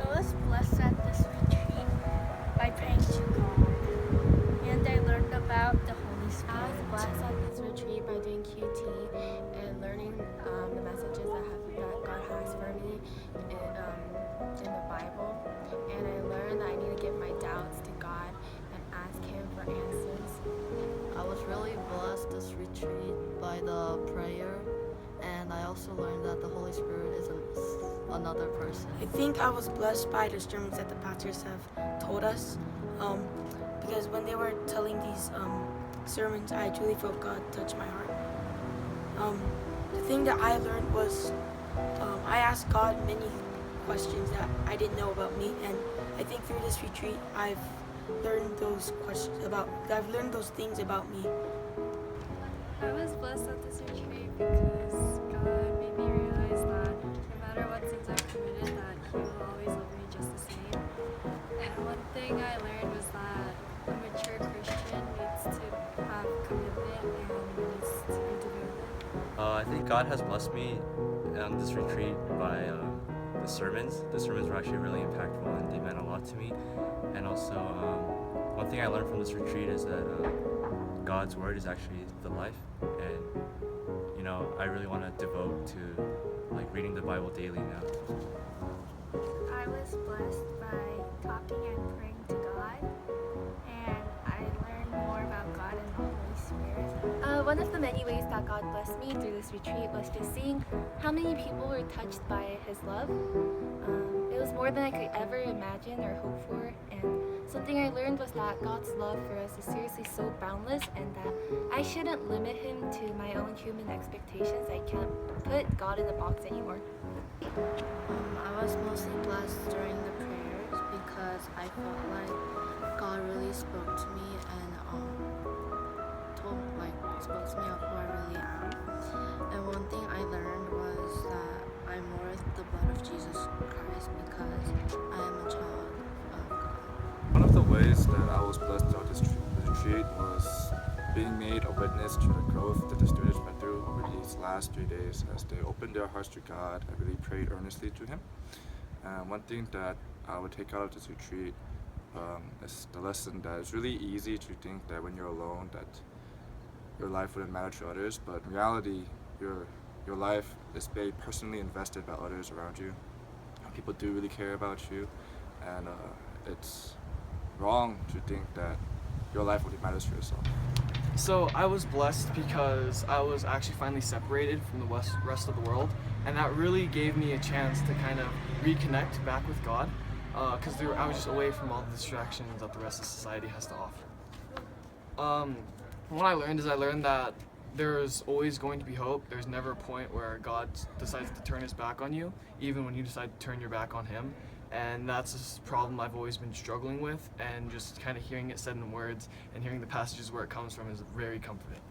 I was blessed at this retreat by praying to God, and I learned about the Holy Spirit. I was blessed at this retreat by doing QT and learning the messages that God has for me in the Bible. And I learned that I need to give my doubts to God and ask Him for answers. I was really blessed this retreat by the prayer, and I also learned that the Holy Spirit is another person. I think I was blessed by the sermons that the pastors have told us, because when they were telling these sermons, I truly felt God touch my heart. The thing that I learned was I asked God many questions that I didn't know about me, and I think through this retreat I've learned those things about me. I was blessed at this retreat because God made me realize that no matter what sins I've committed, that He will always love me just the same. And one thing I learned was that a mature Christian needs to have commitment and needs to be devoted. I think God has blessed me on this retreat by the sermons. The sermons were actually really impactful and they meant a lot to me. And also, one thing I learned from this retreat is that God's word is actually the life, and I really want to devote to reading the Bible daily now. I was blessed by talking and praying to God, and I learned more about God and the Holy Spirit. One of the many ways that God blessed me through this retreat was just seeing how many people were touched by His love. It was more than I could ever imagine or hope for, and something I learned was that God's love for us is seriously so boundless, and that I shouldn't limit Him to my own human expectations. I can't put God in a box anymore. I was mostly blessed during the prayers because I felt like God really spoke to me and spoke to me of who I really am. And one thing I learned was that I'm worth the blood of Jesus Christ because I am a child of God. One of the ways that I was blessed throughout this retreat was being made a witness to the growth that the students went through over these last 3 days as they opened their hearts to God and really prayed earnestly to Him. One thing that I would take out of this retreat is the lesson that it's really easy to think that when you're alone that your life wouldn't matter to others, but in reality your life is very personally invested by others around you. People do really care about you, and it's wrong to think that your life only matters for yourself. So I was blessed because I was actually finally separated from the rest of the world, and that really gave me a chance to kind of reconnect back with God, because I was just away from all the distractions that the rest of society has to offer. What I learned that there's always going to be hope. There's never a point where God decides to turn His back on you, even when you decide to turn your back on Him. And that's a problem I've always been struggling with, and just kind of hearing it said in words and hearing the passages where it comes from is very comforting.